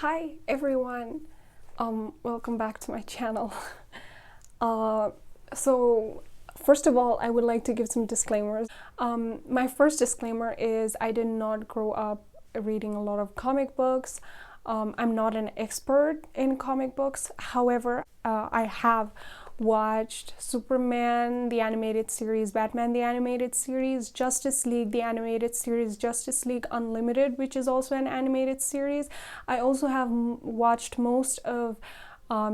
Hi everyone, welcome back to my channel. So first of all, I would like to give some disclaimers. My first disclaimer is I did not grow up reading a lot of comic books. I'm not an expert in comic books. However, I have watched Superman, the animated series, Batman, the animated series, Justice League, the animated series, Justice League Unlimited, which is also an animated series. I also have watched most of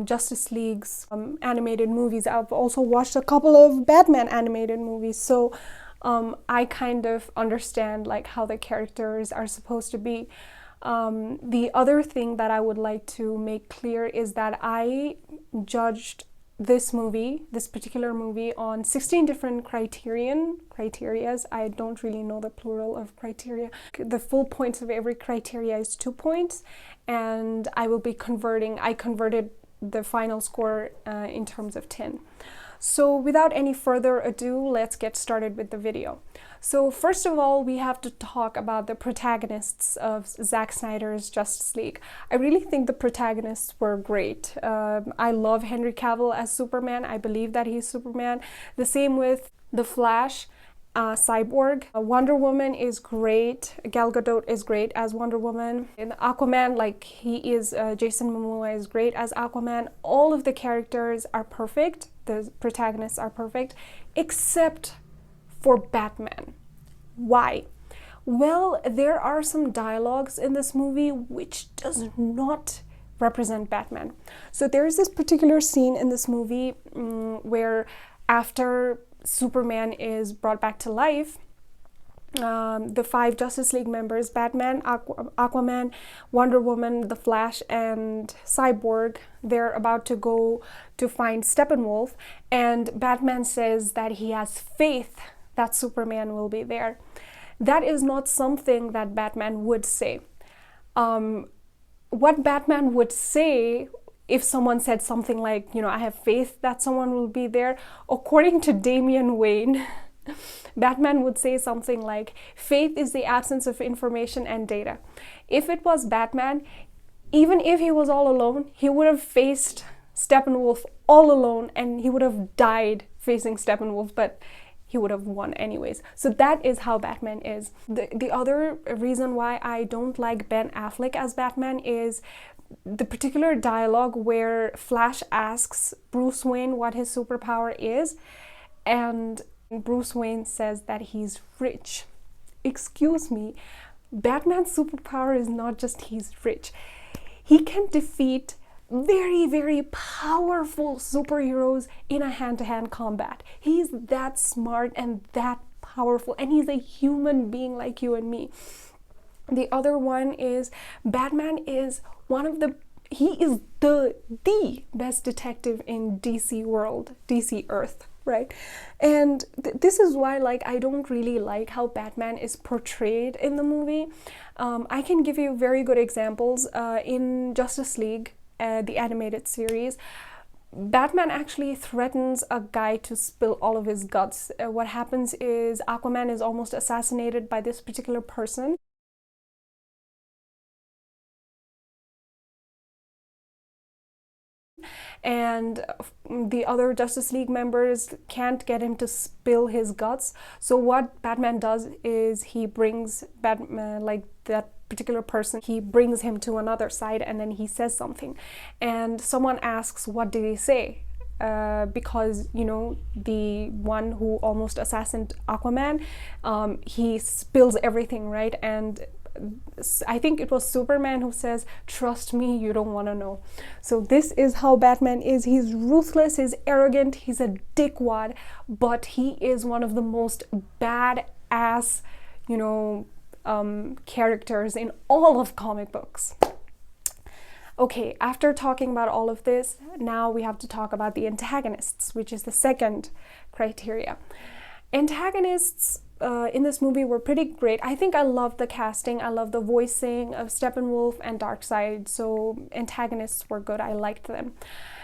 Justice League's animated movies. I've also watched a couple of Batman animated movies. So I kind of understand like how the characters are supposed to be. The other thing that I would like to make clear is that I judged this particular movie on 16 different criterias. I don't really know the plural of criteria. The full points of every criteria is 2 points, and I converted the final score in terms of 10. So without any further ado, let's get started with the video. So first of all, we have to talk about the protagonists of Zack Snyder's Justice League. I really think the protagonists were great. I love Henry Cavill as Superman. I believe that he's Superman. The same with The Flash, Cyborg. Wonder Woman is great. Gal Gadot is great as Wonder Woman. In Aquaman, like Jason Momoa is great as Aquaman. All of the characters are perfect. The protagonists are perfect, except for Batman. Why? Well, there are some dialogues in this movie which does not represent Batman. So there's this particular scene in this movie where after Superman is brought back to life, the 5 Justice League members, Batman, Aquaman, Wonder Woman, The Flash, and Cyborg, they're about to go to find Steppenwolf, and Batman says that he has faith that Superman will be there. That is not something that Batman would say. What Batman would say if someone said something like, I have faith that someone will be there, according to Damian Wayne, Batman would say something like, faith is the absence of information and data. If it was Batman, even if he was all alone, he would have faced Steppenwolf all alone and he would have died facing Steppenwolf, but he would have won anyways. So that is how Batman is. The other reason why I don't like Ben Affleck as Batman is the particular dialogue where Flash asks Bruce Wayne what his superpower is, and Bruce Wayne says that he's rich. Excuse me, Batman's superpower is not just he's rich. He can defeat very, very powerful superheroes in a hand-to-hand combat. He's that smart and that powerful, and he's a human being like you and me. The other one is Batman is he is the best detective in DC world, DC Earth, right? And this is why I don't really like how Batman is portrayed in the movie. I can give you very good examples. In Justice League, the animated series, Batman actually threatens a guy to spill all of his guts. What happens is Aquaman is almost assassinated by this particular person. And the other Justice League members can't get him to spill his guts. So what Batman does is he brings Batman, that particular person, he brings him to another side and then he says something. And someone asks, what did he say? Because, the one who almost assassinated Aquaman, he spills everything, right? And I think it was Superman who says, trust me, you don't want to know. So this is how Batman is. He's ruthless, he's arrogant, he's a dickwad, but he is one of the most badass, characters in all of comic books. Okay, after talking about all of this, now we have to talk about the antagonists, which is the second criteria. Antagonists in this movie were pretty great. I think I loved the casting. I loved the voicing of Steppenwolf and Darkseid, so antagonists were good. I liked them.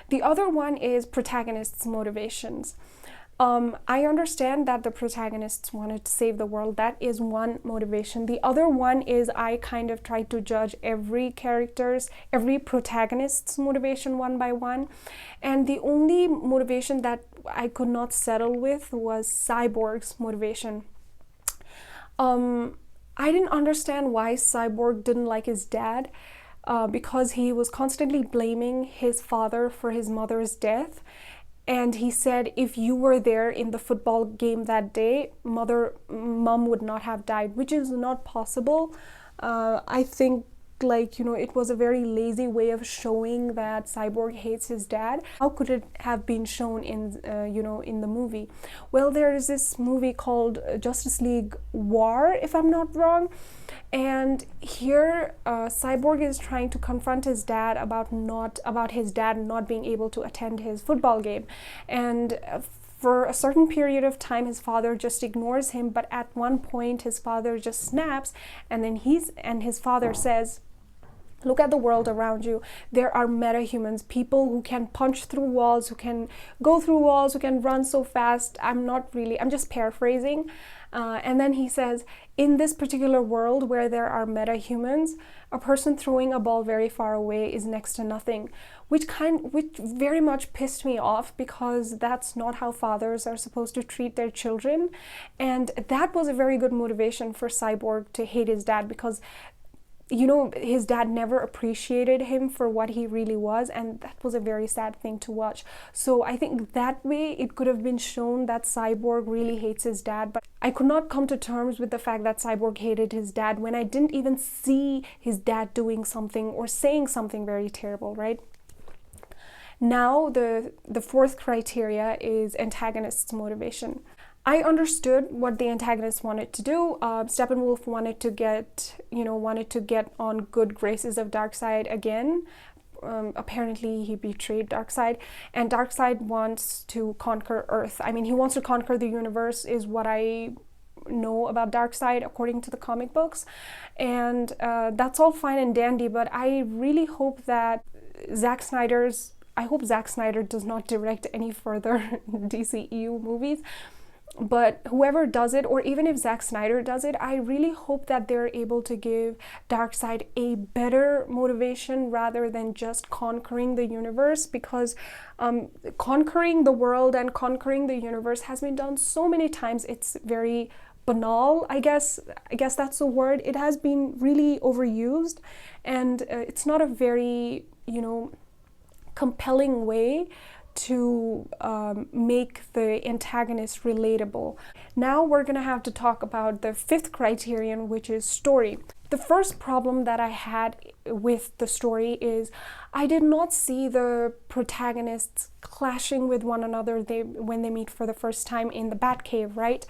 The other one is protagonists' motivations. I understand that the protagonists wanted to save the world. That is one motivation. The other one is I kind of tried to judge every protagonist's motivation one by one. And the only motivation that I could not settle with was Cyborg's motivation. I didn't understand why Cyborg didn't like his dad, because he was constantly blaming his father for his mother's death. And he said if you were there in the football game that day, mom would not have died, which is not possible. I think, like, it was a very lazy way of showing that Cyborg hates his dad. How could it have been shown in in the movie? Well, there is this movie called Justice League War, if I'm not wrong, and here Cyborg is trying to confront his dad about his dad not being able to attend his football game, and for a certain period of time his father just ignores him, but at one point his father just snaps, and then his father says, look at the world around you. There are meta-humans, people who can punch through walls, who can go through walls, who can run so fast. I'm just paraphrasing. And then he says, in this particular world where there are meta-humans, a person throwing a ball very far away is next to nothing, which very much pissed me off, because that's not how fathers are supposed to treat their children. And that was a very good motivation for Cyborg to hate his dad, because his dad never appreciated him for what he really was, and that was a very sad thing to watch. So I think that way it could have been shown that Cyborg really hates his dad, but I could not come to terms with the fact that Cyborg hated his dad when I didn't even see his dad doing something or saying something very terrible, right? Now the fourth criteria is antagonist's motivation. I understood what the antagonists wanted to do. Steppenwolf wanted to get on good graces of Darkseid again. Apparently he betrayed Darkseid, and Darkseid wants to conquer Earth. I mean, he wants to conquer the universe, is what I know about Darkseid according to the comic books, and that's all fine and dandy, but I really hope that Zack Snyder does not direct any further DCEU movies. But whoever does it, or even if Zack Snyder does it, I really hope that they're able to give Darkseid a better motivation rather than just conquering the universe, because conquering the world and conquering the universe has been done so many times. It's very banal, I guess that's the word. It has been really overused, and it's not a very, compelling way to make the antagonist relatable. Now we're gonna have to talk about the fifth criterion, which is story. The first problem that I had with the story is I did not see the protagonists clashing with one another when they meet for the first time in the Batcave, right?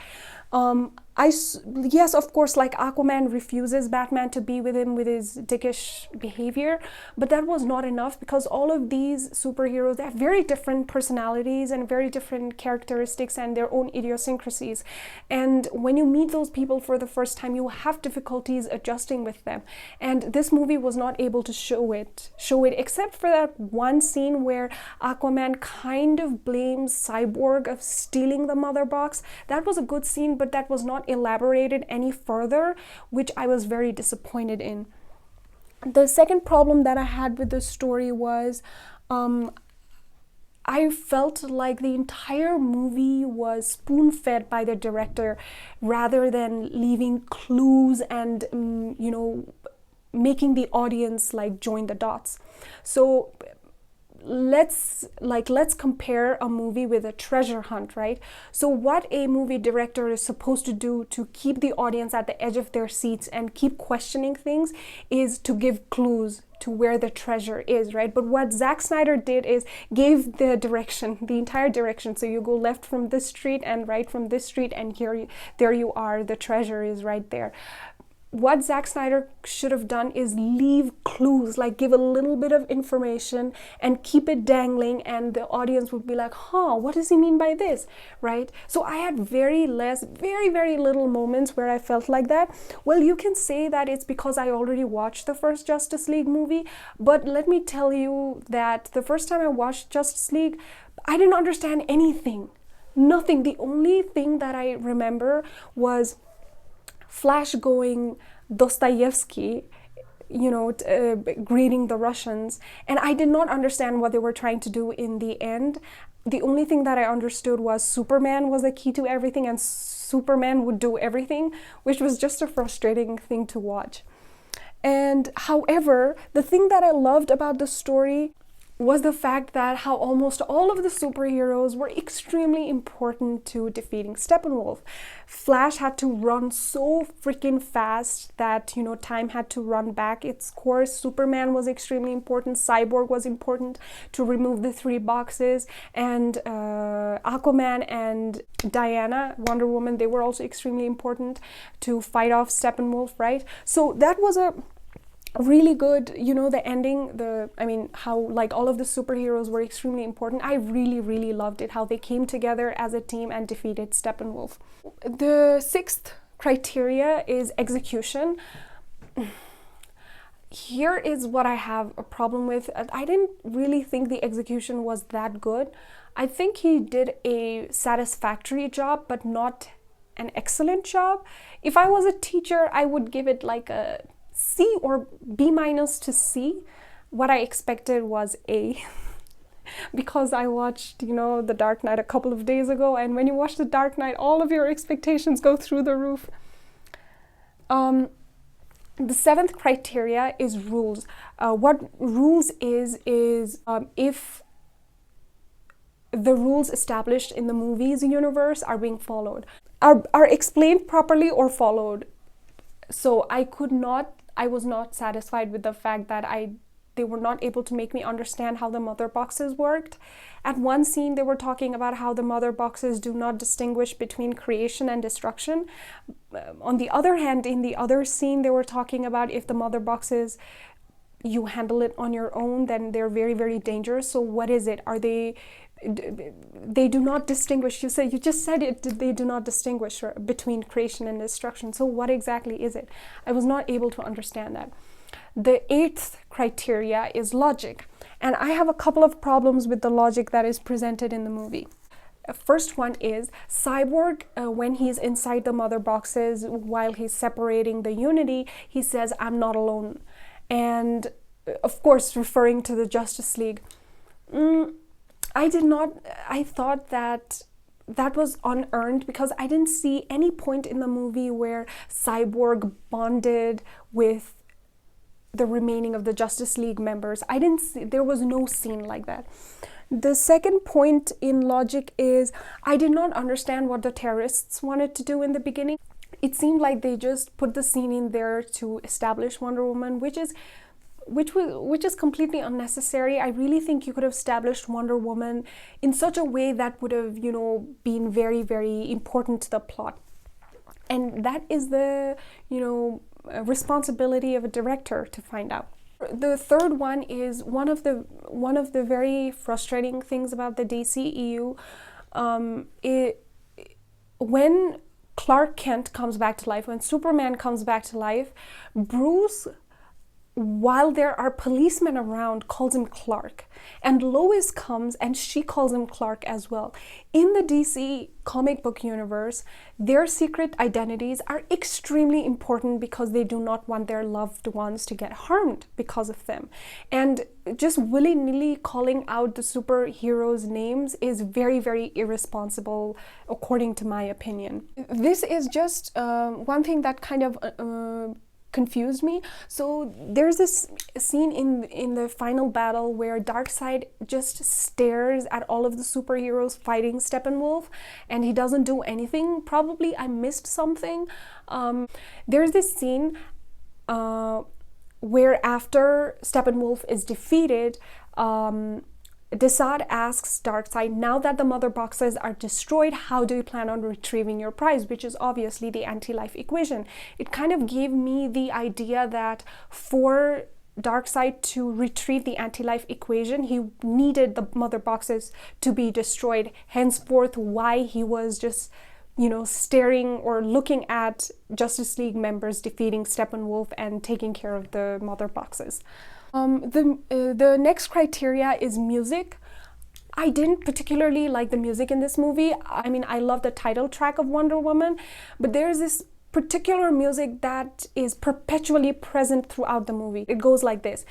Yes, of course, like Aquaman refuses Batman to be with him with his dickish behavior, but that was not enough, because all of these superheroes, they have very different personalities and very different characteristics and their own idiosyncrasies. And when you meet those people for the first time, you have difficulties adjusting with them. And this movie was not able to show it, except for that one scene where Aquaman kind of blames Cyborg of stealing the mother box. That was a good scene, but that was not elaborated any further, which I was very disappointed in. The second problem that I had with the story was I felt like the entire movie was spoon-fed by the director rather than leaving clues and making the audience like join the dots. So let's compare a movie with a treasure hunt, right? So what a movie director is supposed to do to keep the audience at the edge of their seats and keep questioning things is to give clues to where the treasure is, right? But what Zack Snyder did is gave the direction, the entire direction. So you go left from this street and right from this street, and there you are, the treasure is right there. What Zack Snyder should have done is leave clues, like give a little bit of information and keep it dangling, and the audience would be like, what does he mean by this, right? So I had very little moments where I felt like that. Well, you can say that it's because I already watched the first Justice League movie, but let me tell you that the first time I watched Justice League, I didn't understand anything. Nothing. The only thing that I remember was Flash going Dostoevsky, greeting the Russians. And I did not understand what they were trying to do in the end. The only thing that I understood was Superman was the key to everything, and Superman would do everything, which was just a frustrating thing to watch. And however, the thing that I loved about the story was the fact that how almost all of the superheroes were extremely important to defeating Steppenwolf. Flash had to run so freaking fast that, time had to run back its course. Superman was extremely important. Cyborg was important to remove the 3 boxes. And Aquaman and Diana, Wonder Woman, they were also extremely important to fight off Steppenwolf, right? So that was a really good, the ending, how like all of the superheroes were extremely important. I really, really loved it, how they came together as a team and defeated Steppenwolf. The 6th criteria is execution. Here is what I have a problem with. I didn't really think the execution was that good. I think he did a satisfactory job, but not an excellent job. If I was a teacher, I would give it like a C or B- to C. What I expected was A. Because I watched, The Dark Knight a couple of days ago, and when you watch The Dark Knight, all of your expectations go through the roof. The 7th criteria is rules. What rules is if the rules established in the movies universe are being followed, are explained properly or followed. So I was not satisfied with the fact that they were not able to make me understand how the mother boxes worked. At one scene, they were talking about how the mother boxes do not distinguish between creation and destruction. On the other hand, in the other scene, they were talking about if the mother boxes, you handle it on your own, then they're very, very dangerous. So what is it? Are they do not distinguish. You just said it. They do not distinguish between creation and destruction. So what exactly is it? I was not able to understand that. The 8th criteria is logic. And I have a couple of problems with the logic that is presented in the movie. First one is Cyborg, when he's inside the mother boxes, while he's separating the Unity, he says, "I'm not alone." And of course, referring to the Justice League. I thought that was unearned, because I didn't see any point in the movie where Cyborg bonded with the remaining of the Justice League members. There was no scene like that. The second point in logic is I did not understand what the terrorists wanted to do in the beginning. It seemed like they just put the scene in there to establish Wonder Woman, which is completely unnecessary. I really think you could have established Wonder Woman in such a way that would have, been very, very important to the plot. And that is the, responsibility of a director to find out. The third one is one of the very frustrating things about the DCEU. When Clark Kent comes back to life, when Superman comes back to life, Bruce, while there are policemen around, calls him Clark. And Lois comes and she calls him Clark as well. In the DC comic book universe, their secret identities are extremely important because they do not want their loved ones to get harmed because of them. And just willy-nilly calling out the superheroes' names is very, very irresponsible, according to my opinion. This is just one thing that kind of confused me. So there's this scene in the final battle where Darkseid just stares at all of the superheroes fighting Steppenwolf, and he doesn't do anything. Probably I missed something. There's this scene where after Steppenwolf is defeated, Desaad asks Darkseid, now that the mother boxes are destroyed, how do you plan on retrieving your prize? Which is obviously the anti-life equation. It kind of gave me the idea that for Darkseid to retrieve the anti-life equation, he needed the mother boxes to be destroyed. Henceforth, why he was just, staring or looking at Justice League members defeating Steppenwolf and taking care of the mother boxes. The next criteria is music. I didn't particularly like the music in this movie. I mean, I love the title track of Wonder Woman, but there's this particular music that is perpetually present throughout the movie. It goes like this.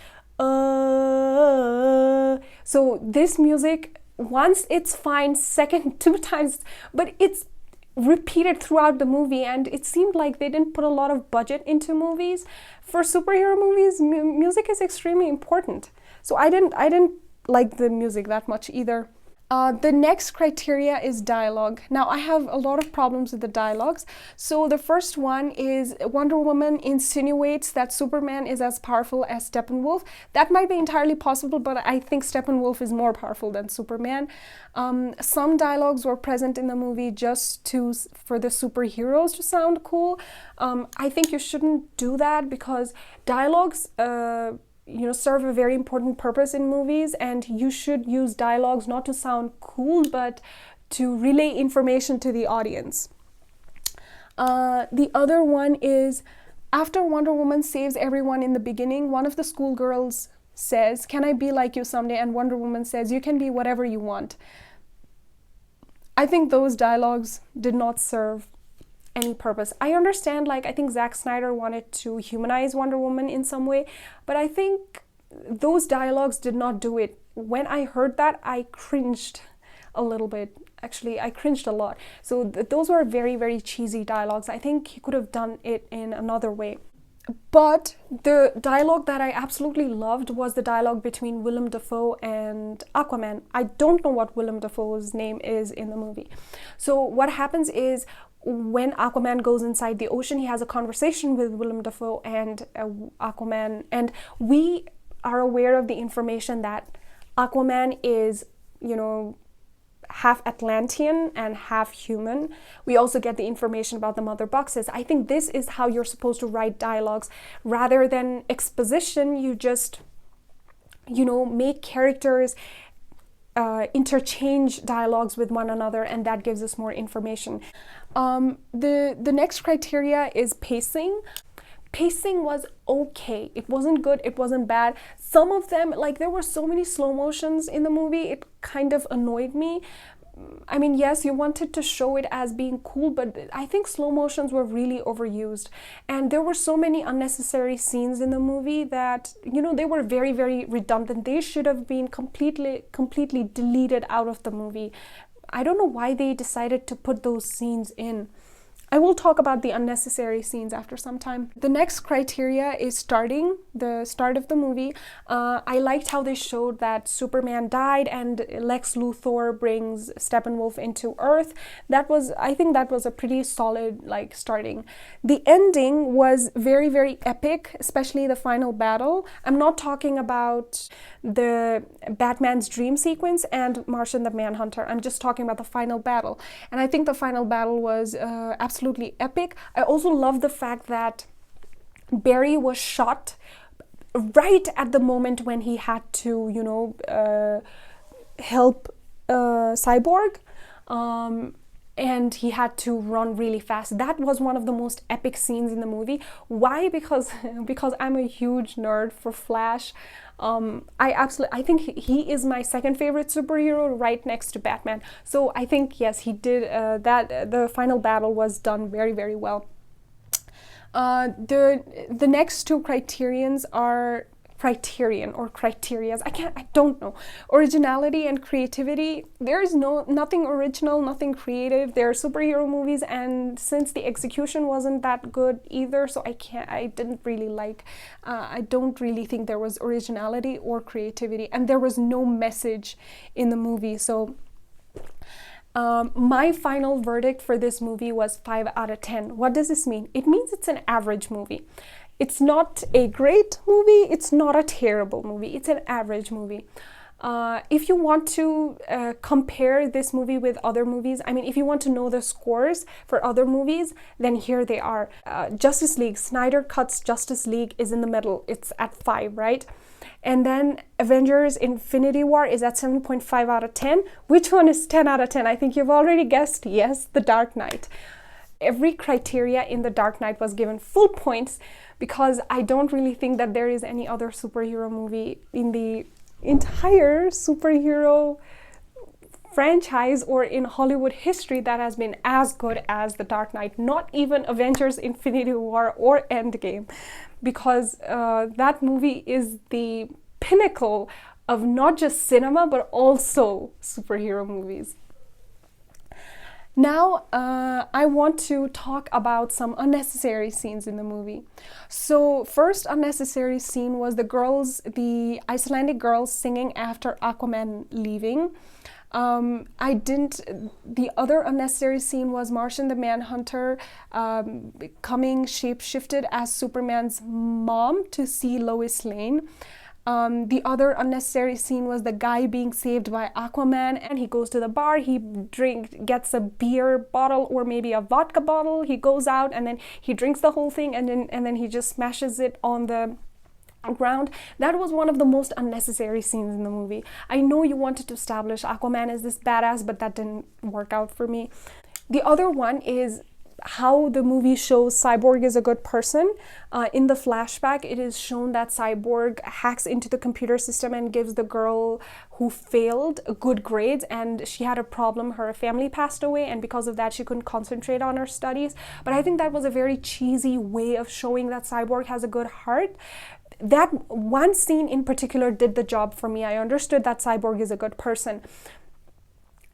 So this music, once it's fine, second, 2 times, but it's repeated throughout the movie, and it seemed like they didn't put a lot of budget into movies. For superhero movies, music is extremely important. So I didn't like the music that much either. The next criteria is dialogue. Now, I have a lot of problems with the dialogues. So the first one is Wonder Woman insinuates that Superman is as powerful as Steppenwolf. That might be entirely possible, but I think Steppenwolf is more powerful than Superman. Some dialogues were present in the movie just for the superheroes to sound cool. I think you shouldn't do that, because dialogues serve a very important purpose in movies, and you should use dialogues not to sound cool, but to relay information to the audience. The other one is, after Wonder Woman saves everyone in the beginning, one of the schoolgirls says, "Can I be like you someday?" And Wonder Woman says, "You can be whatever you want." I think those dialogues did not serve any purpose. I understand, I think Zack Snyder wanted to humanize Wonder Woman in some way, but I think those dialogues did not do it. When I heard that, I cringed a little bit. Actually, I cringed a lot. So those were very, very cheesy dialogues. I think he could have done it in another way. But the dialogue that I absolutely loved was the dialogue between Willem Dafoe and Aquaman. I don't know what Willem Dafoe's name is in the movie. So what happens is, when Aquaman goes inside the ocean, he has a conversation with Willem Dafoe and Aquaman, and we are aware of the information that Aquaman is, half Atlantean and half human. We also get the information about the mother boxes. I think this is how you're supposed to write dialogues. Rather than exposition, you just, make characters interchange dialogues with one another, and that gives us more information. The next criteria is pacing. Pacing was okay. It wasn't good, it wasn't bad. Some of them, there were so many slow motions in the movie, it kind of annoyed me. I mean, yes, you wanted to show it as being cool, but I think slow motions were really overused. And there were so many unnecessary scenes in the movie that, they were very, very redundant. They should have been completely deleted out of the movie. I don't know why they decided to put those scenes in. I will talk about the unnecessary scenes after some time. The next criteria is the start of the movie. I liked how they showed that Superman died and Lex Luthor brings Steppenwolf into Earth. I think that was a pretty solid, starting. The ending was very, very epic, especially the final battle. I'm not talking about the Batman's dream sequence and Martian the Manhunter. I'm just talking about the final battle. And I think the final battle was absolutely epic. I also love the fact that Barry was shot right at the moment when he had to, help Cyborg. And he had to run really fast. That was one of the most epic scenes in the movie. Why? Because I'm a huge nerd for Flash. I think he is my second favorite superhero, right next to Batman. So I think, yes, he did that. The final battle was done very, very well. The next two criterions are criterion or criterias. I don't know. Originality and creativity. There is nothing original, nothing creative. They're superhero movies, and since the execution wasn't that good either, so I don't really think there was originality or creativity, and there was no message in the movie. So my final verdict for this movie was 5 out of 10. What does this mean? It means it's an average movie. It's not a great movie, it's not a terrible movie, it's an average movie. If you want to compare this movie with other movies, if you want to know the scores for other movies, then here they are. Justice League, Snyder Cut's Justice League is in the middle, it's at 5, right? And then Avengers Infinity War is at 7.5 out of 10. Which one is 10 out of 10? I think you've already guessed, yes, The Dark Knight. Every criteria in The Dark Knight was given full points, because I don't really think that there is any other superhero movie in the entire superhero franchise or in Hollywood history that has been as good as The Dark Knight, not even Avengers Infinity War or Endgame, because that movie is the pinnacle of not just cinema but also superhero movies. Now, I want to talk about some unnecessary scenes in the movie. So, first unnecessary scene was the Icelandic girls singing after Aquaman leaving. The other unnecessary scene was Martian the Manhunter coming shapeshifted as Superman's mom to see Lois Lane. The other unnecessary scene was the guy being saved by Aquaman, and he goes to the bar, he gets a beer bottle or maybe a vodka bottle, he goes out and then he drinks the whole thing, and then he just smashes it on the ground. That was one of the most unnecessary scenes in the movie. I know you wanted to establish Aquaman as this badass, but that didn't work out for me. The other one is how the movie shows Cyborg is a good person. In the flashback, it is shown that Cyborg hacks into the computer system and gives the girl who failed good grades, and she had a problem. Her family passed away, and because of that, she couldn't concentrate on her studies. But I think that was a very cheesy way of showing that Cyborg has a good heart. That one scene in particular did the job for me. I understood that Cyborg is a good person.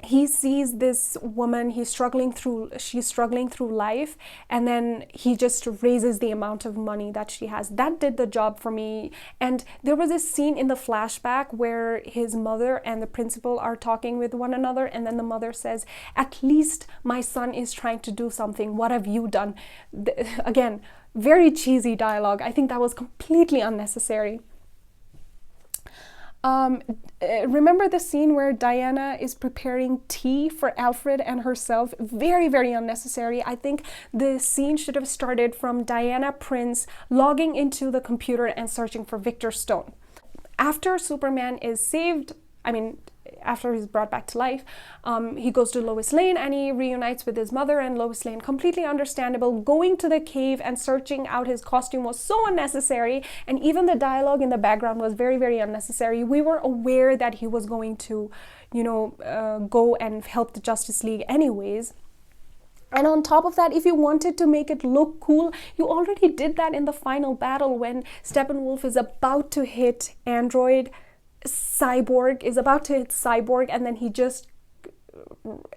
He sees this woman, she's struggling through life, and then he just raises the amount of money that she has. That did the job for me. And there was this scene in the flashback where his mother and the principal are talking with one another, and then the mother says, "At least my son is trying to do something. What have you done?" Again, very cheesy dialogue. I think that was completely unnecessary. Remember the scene where Diana is preparing tea for Alfred and herself? Very, very unnecessary. I think the scene should have started from Diana Prince logging into the computer and searching for Victor Stone. After Superman is saved, after he's brought back to life, he goes to Lois Lane and he reunites with his mother and Lois Lane. Completely understandable. Going to the cave and searching out his costume was so unnecessary, and even the dialogue in the background was very, very unnecessary. We were aware that he was going to, go and help the Justice League anyways. And on top of that, if you wanted to make it look cool, you already did that in the final battle when Steppenwolf is about to hit Cyborg, and then he just,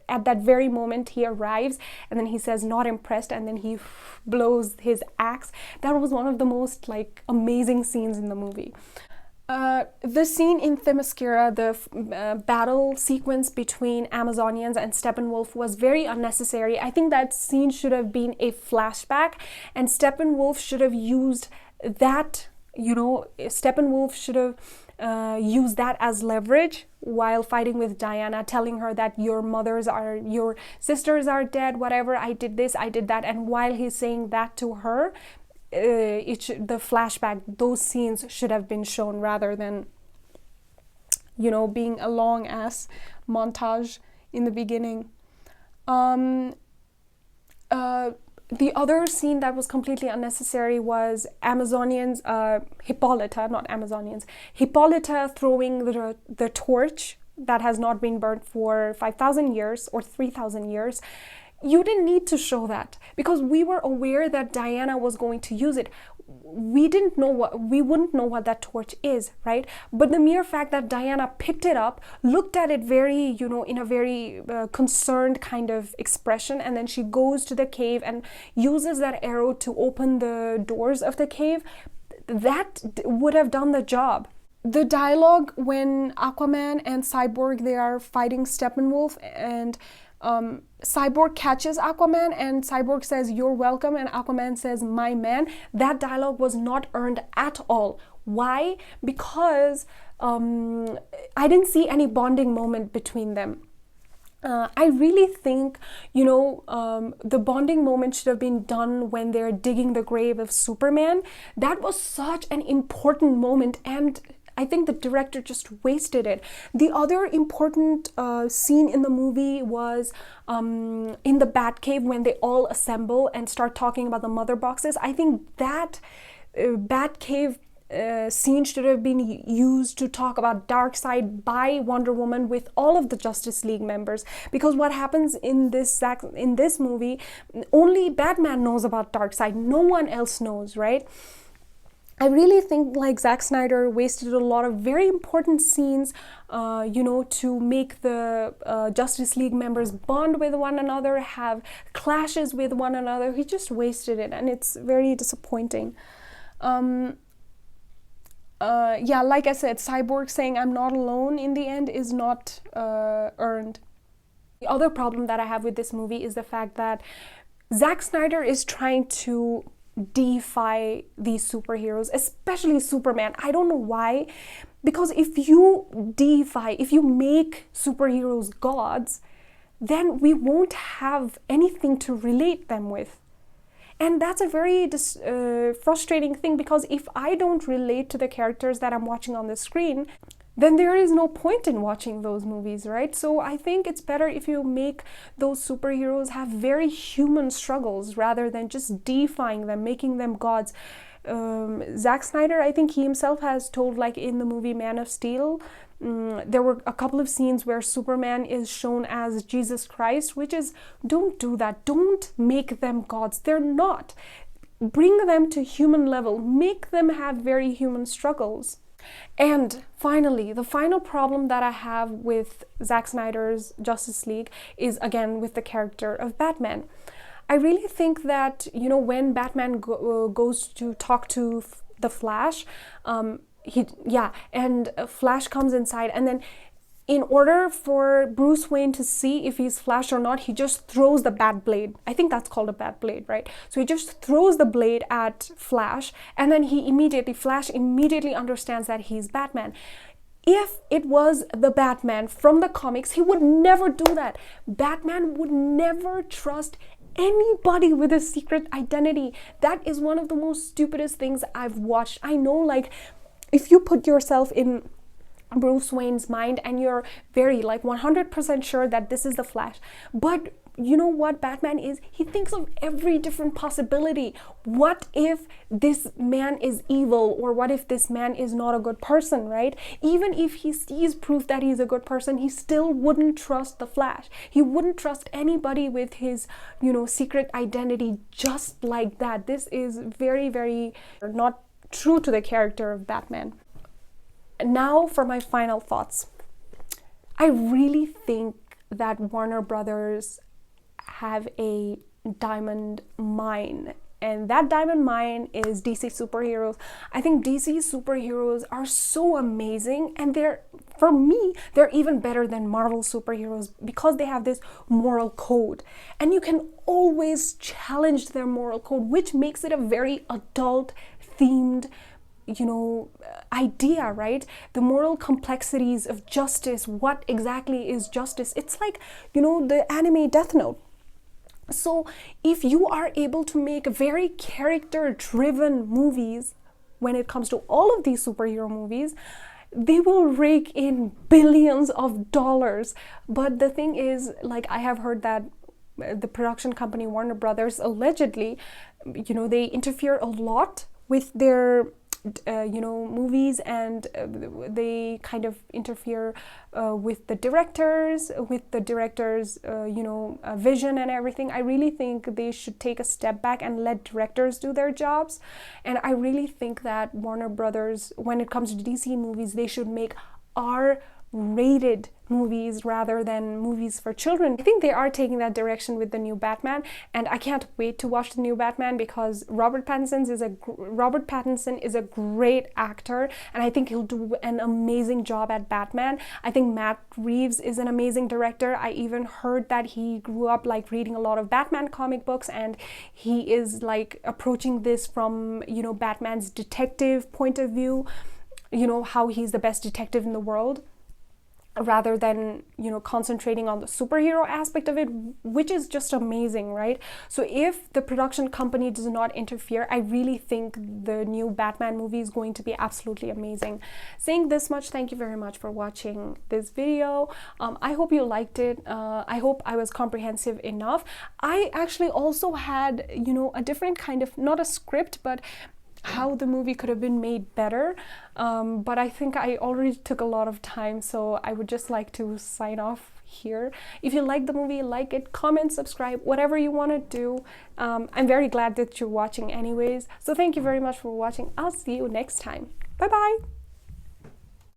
at that very moment, he arrives and then he says not impressed, and then he blows his axe. That was one of the most amazing scenes in the movie. The scene in Themyscira, the battle sequence between Amazonians and Steppenwolf, was very unnecessary. I think that scene should have been a flashback, and Steppenwolf should have used that, Steppenwolf should have use that as leverage while fighting with Diana, telling her that your sisters are dead, whatever, I did this, I did that. And while he's saying that to her, the flashback, those scenes should have been shown rather than, being a long ass montage in the beginning. The other scene that was completely unnecessary was Hippolyta throwing the torch that has not been burnt for 5,000 years or 3,000 years. You didn't need to show that because we were aware that Diana was going to use it. We wouldn't know what that torch is, right? But the mere fact that Diana picked it up, looked at it very, in a very concerned kind of expression, and then she goes to the cave and uses that arrow to open the doors of the cave, that would have done the job. The dialogue when Aquaman and Cyborg, they are fighting Steppenwolf, and Cyborg catches Aquaman and Cyborg says, "You're welcome," and Aquaman says, "My man." That dialogue was not earned at all. Why? Because I didn't see any bonding moment between them. I really think, the bonding moment should have been done when they're digging the grave of Superman. That was such an important moment, and I think the director just wasted it. The other important scene in the movie was in the Batcave when they all assemble and start talking about the mother boxes. I think that Batcave scene should have been used to talk about Darkseid by Wonder Woman with all of the Justice League members, because what happens in this movie, only Batman knows about Darkseid, no one else knows, right? I really think like Zack Snyder wasted a lot of very important scenes, to make the Justice League members bond with one another, have clashes with one another. He just wasted it, and it's very disappointing. Yeah, like I said, Cyborg saying I'm not alone in the end is not earned. The other problem that I have with this movie is the fact that Zack Snyder is trying to deify these superheroes, especially Superman. I don't know why, because if you make superheroes gods, then we won't have anything to relate them with. And that's a very frustrating thing, because if I don't relate to the characters that I'm watching on the screen, then there is no point in watching those movies, right? So I think it's better if you make those superheroes have very human struggles rather than just deifying them, making them gods. Zack Snyder, I think he himself has told, like in the movie Man of Steel, there were a couple of scenes where Superman is shown as Jesus Christ, which is, don't do that. Don't make them gods. They're not. Bring them to human level. Make them have very human struggles. And finally, the final problem that I have with Zack Snyder's Justice League is, again, with the character of Batman. I really think that, when Batman goes to talk to the Flash, and Flash comes inside, and then in order for Bruce Wayne to see if he's Flash or not, he just throws the bat blade. I think that's called a bat blade, right? So he just throws the blade at Flash, and then Flash immediately understands that he's Batman. If it was the Batman from the comics, he would never do that. Batman would never trust anybody with a secret identity. That is one of the most stupidest things I've watched. I know, like, if you put yourself in Bruce Wayne's mind and you're very 100% sure that this is the Flash, but you know what Batman is? He thinks of every different possibility. What if this man is evil, or what if this man is not a good person, right? Even if he sees proof that he's a good person, he still wouldn't trust the Flash. He wouldn't trust anybody with his, secret identity just like that. This is very, very not true to the character of Batman. Now for my final thoughts. I really think that Warner Brothers have a diamond mine, and that diamond mine is DC superheroes. I think DC superheroes are so amazing, and for me, they're even better than Marvel superheroes because they have this moral code, and you can always challenge their moral code, which makes it a very adult themed idea, right? The moral complexities of justice. What exactly is justice? It's like, the anime Death Note. So if you are able to make very character-driven movies, when it comes to all of these superhero movies, they will rake in billions of dollars. But the thing is, I have heard that the production company Warner Brothers allegedly, they interfere a lot with their movies, and they kind of interfere with the directors, vision and everything. I really think they should take a step back and let directors do their jobs. And I really think that Warner Brothers, when it comes to DC movies, they should make R-rated movies rather than movies for children. I think they are taking that direction with the new Batman, and I can't wait to watch the new Batman because Robert Pattinson is a great actor, and I think he'll do an amazing job at Batman. I think Matt Reeves is an amazing director. I even heard that he grew up reading a lot of Batman comic books, and he is approaching this from Batman's detective point of view, how he's the best detective in the world, rather than concentrating on the superhero aspect of it, which is just amazing, right? So if the production company does not interfere, I really think the new Batman movie is going to be absolutely amazing. Saying this much, thank you very much for watching this video. I hope you liked it. I hope I was comprehensive enough. I actually also had a different kind of, not a script, but how the movie could have been made better, but I think I already took a lot of time, so I would just like to sign off here. If you like the movie, like it, comment, subscribe, whatever you want to do. I'm very glad that you're watching anyways, so thank you very much for watching. I'll see you next time. Bye bye.